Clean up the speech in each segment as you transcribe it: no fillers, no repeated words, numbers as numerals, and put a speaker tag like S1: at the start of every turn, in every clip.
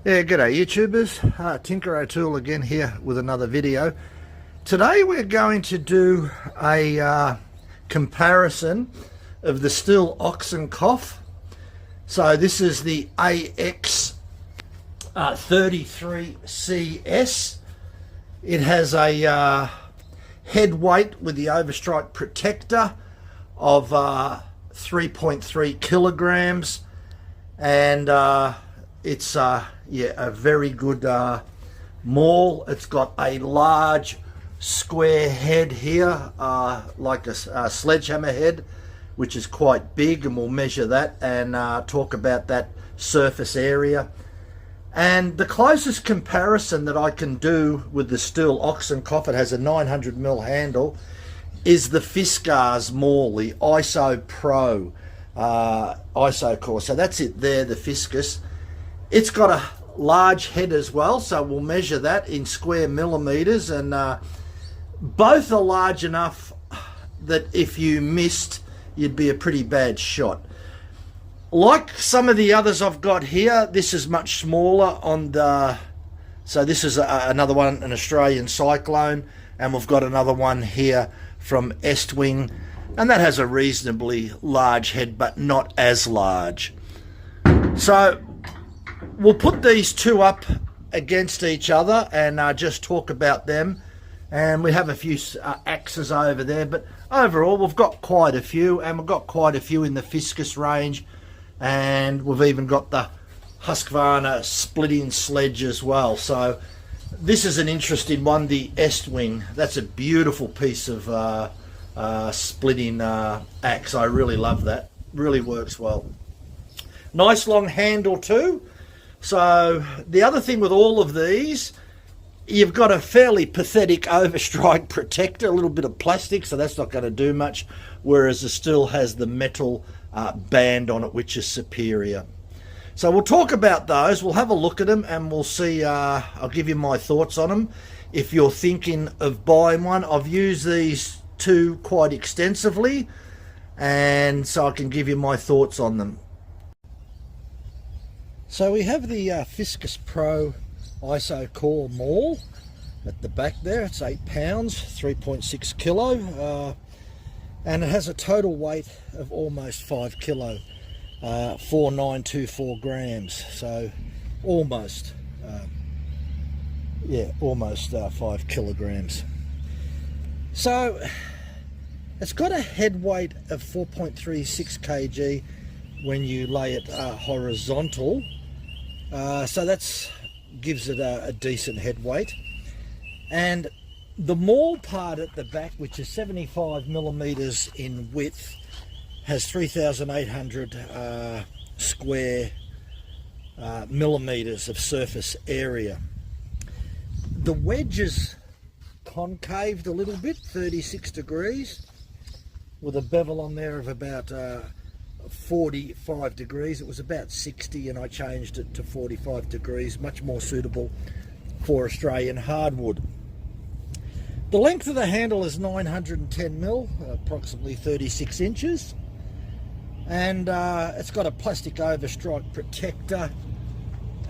S1: Yeah, g'day YouTubers. Tinker O'Toole again here with another video. Today we're going to do a comparison of the Stihl oxen cough. So this is the AX 33CS. It has a head weight with the overstrike protector of 3.3 kilograms, and it's yeah, a very good Maul. It's got a large square head here, like a sledgehammer head, which is quite big, and we'll measure that and talk about that surface area. And the closest comparison that I can do with the Stihl oxen cough, it has a 900mm handle, is the Fiskars Maul, the ISO Pro ISO core. So that's it there, the Fiskars. It's got a large head as well, so we'll measure that in square millimeters, and both are large enough that if you missed, you'd be a pretty bad shot. Like some of the others I've got here, this is much smaller on the, so this is another one, an Australian Cyclone, and we've got another one here from Estwing, and that has a reasonably large head, but not as large. So we'll put these two up against each other and just talk about them. And we have a few axes over there, but overall we've got quite a few, and we've got quite a few in the Fiskars range, and we've even got the Husqvarna splitting sledge as well. So this is an interesting one, the Estwing. That's a beautiful piece of splitting axe. I really love that. Really works well. Nice long handle too. So the other thing with all of these, you've got a fairly pathetic overstrike protector, a little bit of plastic, so that's not going to do much, whereas the Stihl has the metal band on it, which is superior. So we'll talk about those, we'll have a look at them, and we'll see. I'll give you my thoughts on them. If you're thinking of buying one, I've used these two quite extensively, and so I can give you my thoughts on them. So we have the Fiskars Pro ISO Core Maul at the back there. It's 8 pounds, 3.6 kilo, and it has a total weight of almost 5 kilo, 4924 grams. So almost, yeah, almost 5 kilograms. So it's got a head weight of 4.36 kg when you lay it horizontal. So that's gives it a decent head weight. And the Maul part at the back, which is 75mm in width, has 3,800 square millimeters of surface area. The wedge is concaved a little bit, 36 degrees, with a bevel on there of about 45 degrees. It was about 60 and I changed it to 45 degrees, much more suitable for Australian hardwood. The length of the handle is 910mm, approximately 36 inches, and it's got a plastic overstrike protector,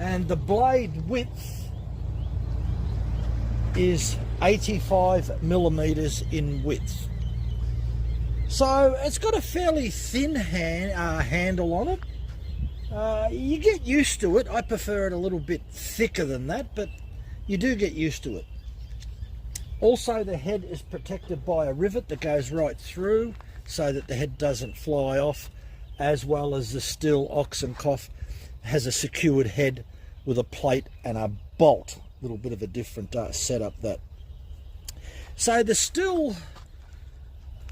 S1: and the blade width is 85mm in width. So it's got a fairly thin handle on it. You get used to it. I prefer it a little bit thicker than that, but you do get used to it. Also, the head is protected by a rivet that goes right through so that the head doesn't fly off, as well as the Stihl oxen cough has a secured head with a plate and a bolt. A little bit of a different setup that. So the Stihl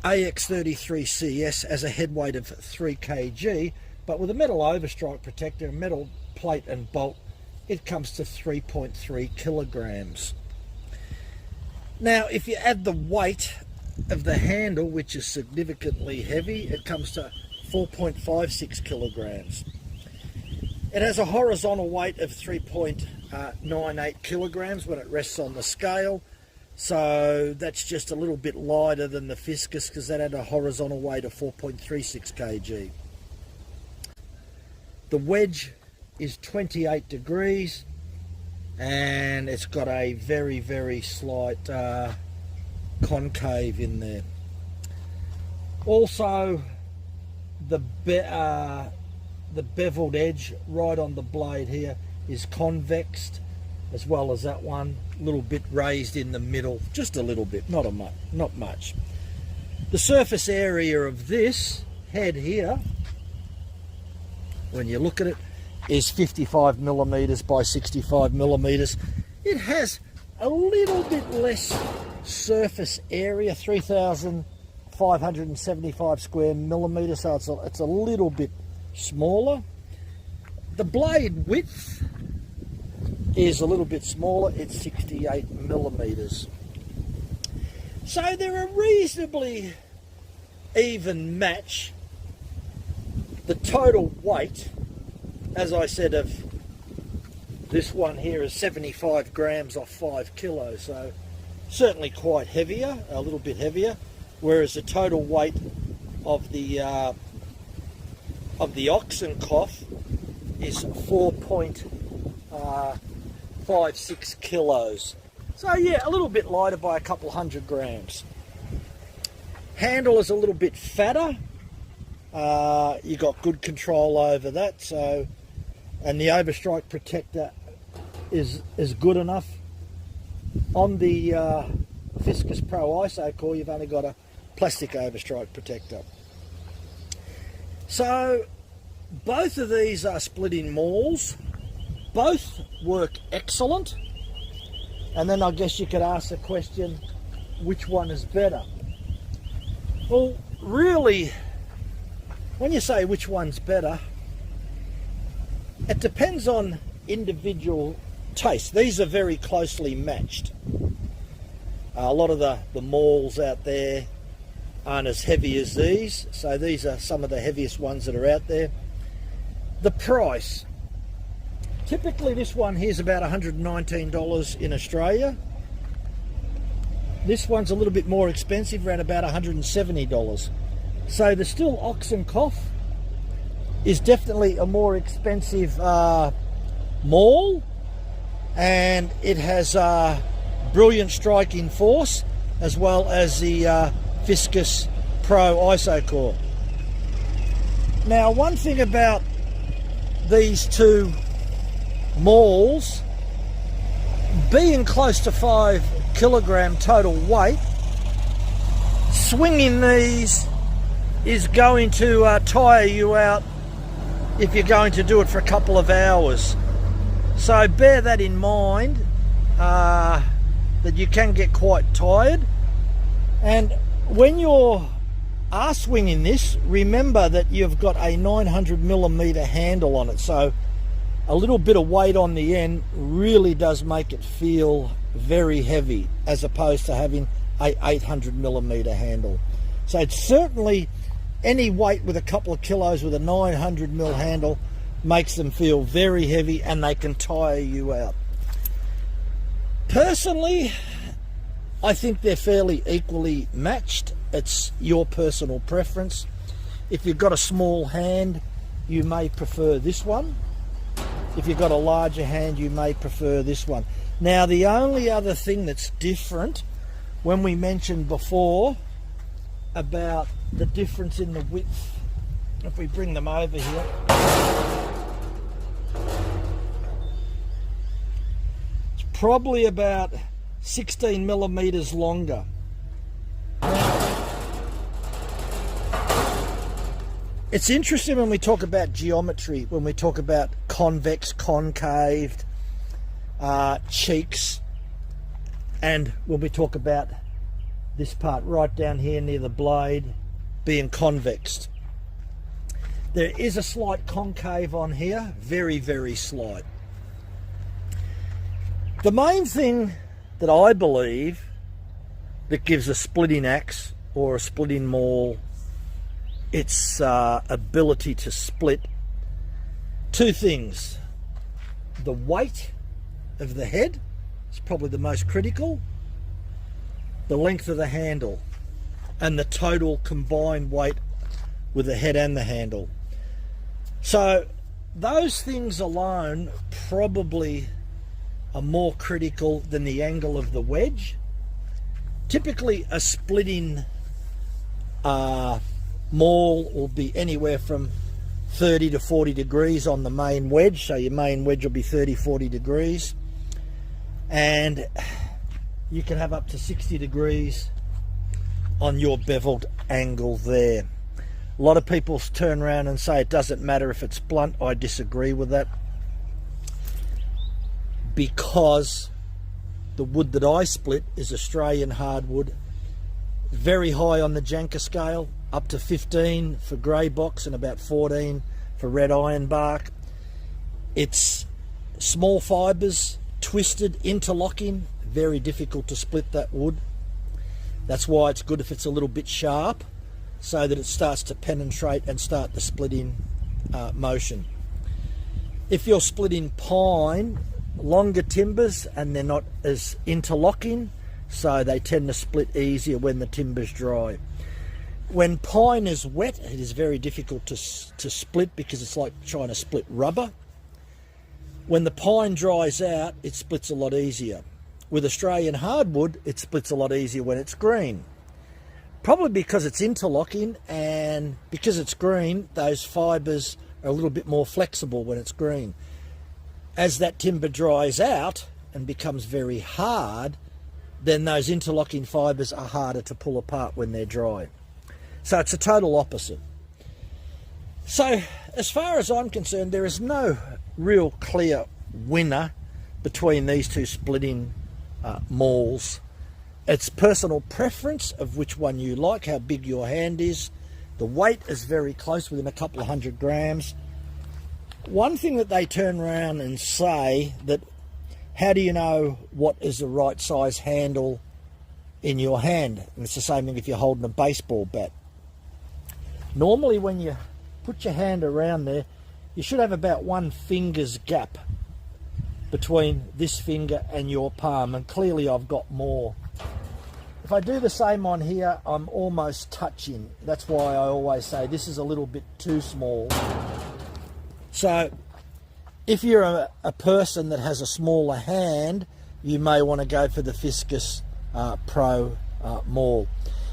S1: AX33CS has a head weight of 3 kg, but with a metal overstrike protector, a metal plate and bolt, it comes to 3.3 kilograms. Now, if you add the weight of the handle, which is significantly heavy, it comes to 4.56 kilograms. It has a horizontal weight of 3.98 kilograms when it rests on the scale. So that's just a little bit lighter than the Fiskars, because that had a horizontal weight of 4.36 kg. The wedge is 28 degrees, and it's got a very, very slight concave in there. Also, the beveled edge right on the blade here is convexed, as well as that one, a little bit raised in the middle, just a little bit, not much. The surface area of this head here, when you look at it, is 55 millimeters by 65 millimeters. It has a little bit less surface area, 3,575 square millimeters, so it's a little bit smaller. The blade width is a little bit smaller, it's 68 millimeters. So they're a reasonably even match. The total weight, as I said, of this one here is 75 grams off 5 kilos, so certainly quite heavier, a little bit heavier, whereas the total weight of the oxen cough is 4.56 kilos. So yeah, a little bit lighter by a couple hundred grams. Handle is a little bit fatter. You got good control over that, so, and the overstrike protector is good enough. On the Fiskars Pro ISO core, you've only got a plastic overstrike protector. So both of these are split-in Mauls. Both work excellent. And then I guess you could ask the question, which one is better? Well, really, when you say which one's better, it depends on individual taste. These are very closely matched. A lot of the Mauls out there aren't as heavy as these, so these are some of the heaviest ones that are out there. The price, typically this one here is about $119 in Australia. This one's a little bit more expensive, around about $170. So the Stihl Oxen Cough is definitely a more expensive Maul, and it has brilliant striking force, as well as the Fiskars Pro ISO core. Now, one thing about these two Mauls, being close to 5 kilogram total weight, swinging these is going to tire you out if you're going to do it for a couple of hours. So bear that in mind, that you can get quite tired. And when you're swinging this, remember that you've got a 900 millimeter handle on it, so a little bit of weight on the end really does make it feel very heavy, as opposed to having a 800 millimeter handle. So it's certainly, any weight with a couple of kilos with a 900 mil handle makes them feel very heavy, and they can tire you out. Personally, I think they're fairly equally matched. It's your personal preference. If you've got a small hand, you may prefer this one. If you've got a larger hand, you may prefer this one. Now, the only other thing that's different, when we mentioned before about the difference in the width, if we bring them over here, it's probably about 16 millimeters longer. It's interesting when we talk about geometry, when we talk about convex, concaved cheeks, and when we talk about this part right down here near the blade being convexed. There is a slight concave on here, very, very slight. The main thing that I believe that gives a splitting axe or a splitting maul its ability to split, two things: the weight of the head is probably the most critical, the length of the handle, and the total combined weight with the head and the handle. So those things alone probably are more critical than the angle of the wedge. Typically a splitting maul will be anywhere from 30 to 40 degrees on the main wedge, so your main wedge will be 30-40 degrees, and you can have up to 60 degrees on your beveled angle there. A lot of people turn around and say it doesn't matter if it's blunt. I disagree with that, because the wood that I split is Australian hardwood, very high on the Janker scale, up to 15 for grey box and about 14 for red ironbark. It's small fibres, twisted, interlocking, very difficult to split that wood. That's why it's good if it's a little bit sharp, so that it starts to penetrate and start the splitting motion. If you're splitting pine, longer timbers, and they're not as interlocking, so they tend to split easier when the timber's dry. When pine is wet, it is very difficult to split, because it's like trying to split rubber. When the pine dries out, it splits a lot easier. With Australian hardwood, it splits a lot easier when it's green. Probably because it's interlocking, and because it's green, those fibres are a little bit more flexible when it's green. As that timber dries out and becomes very hard, then those interlocking fibres are harder to pull apart when they're dry. So it's a total opposite. So as far as I'm concerned, there is no real clear winner between these two splitting mauls. It's personal preference of which one you like, how big your hand is. The weight is very close, within a couple of 100 grams. One thing that they turn around and say, that how do you know what is the right size handle in your hand? And it's the same thing if you're holding a baseball bat. Normally when you put your hand around there, you should have about 1 finger's gap between this finger and your palm, and clearly I've got more. If I do the same on here, I'm almost touching. That's why I always say this is a little bit too small. So if you're a person that has a smaller hand, you may want to go for the Fiskars Pro Maul.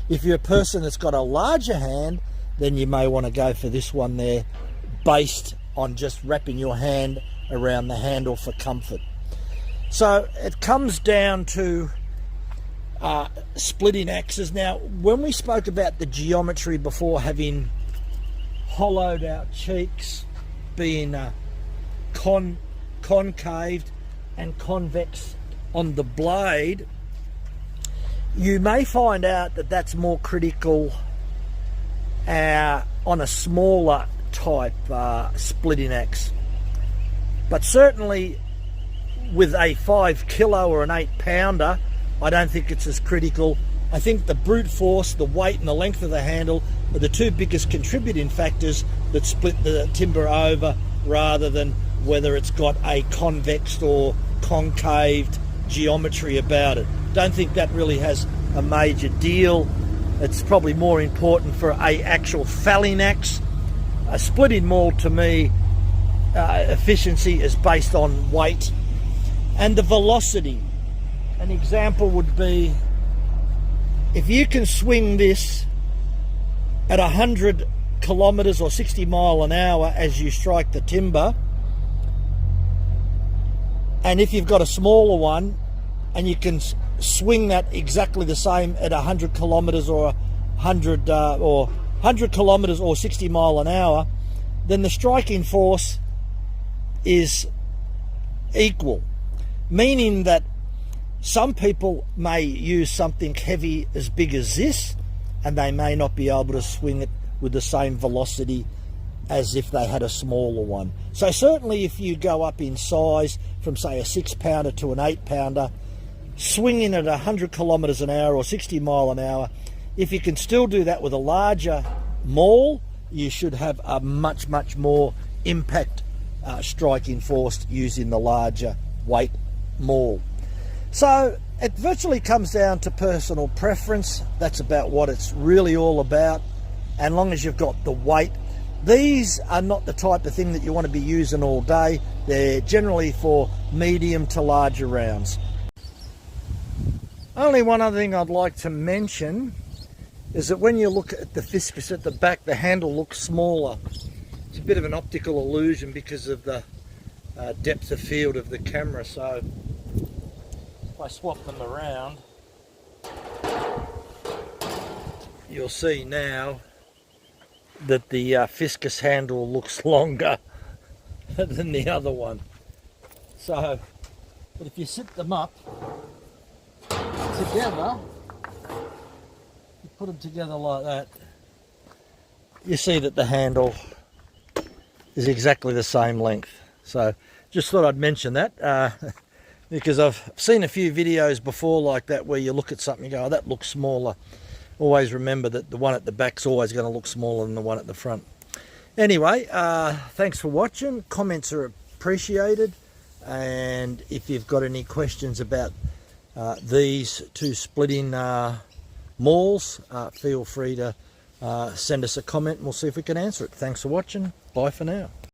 S1: If you're a person that's got a larger hand, then you may want to go for this one there, based on just wrapping your hand around the handle for comfort. So it comes down to splitting axes. Now, when we spoke about the geometry before, having hollowed out cheeks, being concaved and convex on the blade, you may find out that that's more critical on a smaller type splitting axe. But certainly with a 5 kilo or an 8 pounder, I don't think it's as critical. I think the brute force, the weight and the length of the handle are the two biggest contributing factors that split the timber over, rather than whether it's got a convexed or concaved geometry about it. Don't think that really has a major deal. It's probably more important for a actual felling axe. A splitting maul, to me, efficiency is based on weight and the velocity. An example would be, if you can swing this at 100 kilometers or 60 mile an hour as you strike the timber, and if you've got a smaller one and you can swing that exactly the same at 100 kilometers or 100 kilometers or 60 mile an hour, then the striking force is equal, meaning that some people may use something heavy as big as this, and they may not be able to swing it with the same velocity as if they had a smaller one. So certainly if you go up in size from, say, a 6 pounder to an 8 pounder, swinging at 100 kilometers an hour or 60 mile an hour, if you can still do that with a larger maul, you should have a much more impact striking force using the larger weight maul. So it virtually comes down to personal preference. That's about what it's really all about. And long as you've got the weight These are not the type of thing that you want to be using all day. They're generally for medium to larger rounds. Only one other thing I'd like to mention is that when you look at the Fiskars at the back, the handle looks smaller. It's a bit of an optical illusion because of the depth of field of the camera. So if I swap them around, you'll see now that the Fiskars handle looks longer than the other one. So, but if you sit them up together, you put them together like that, you see that the handle is exactly the same length. So just thought I'd mention that because I've seen a few videos before like that where you look at something and you go, oh, that looks smaller. Always remember that the one at the back's always going to look smaller than the one at the front. Anyway, thanks for watching. Comments are appreciated, and if you've got any questions about these two split-in Mauls, feel free to send us a comment and we'll see if we can answer it. Thanks for watching. Bye for now.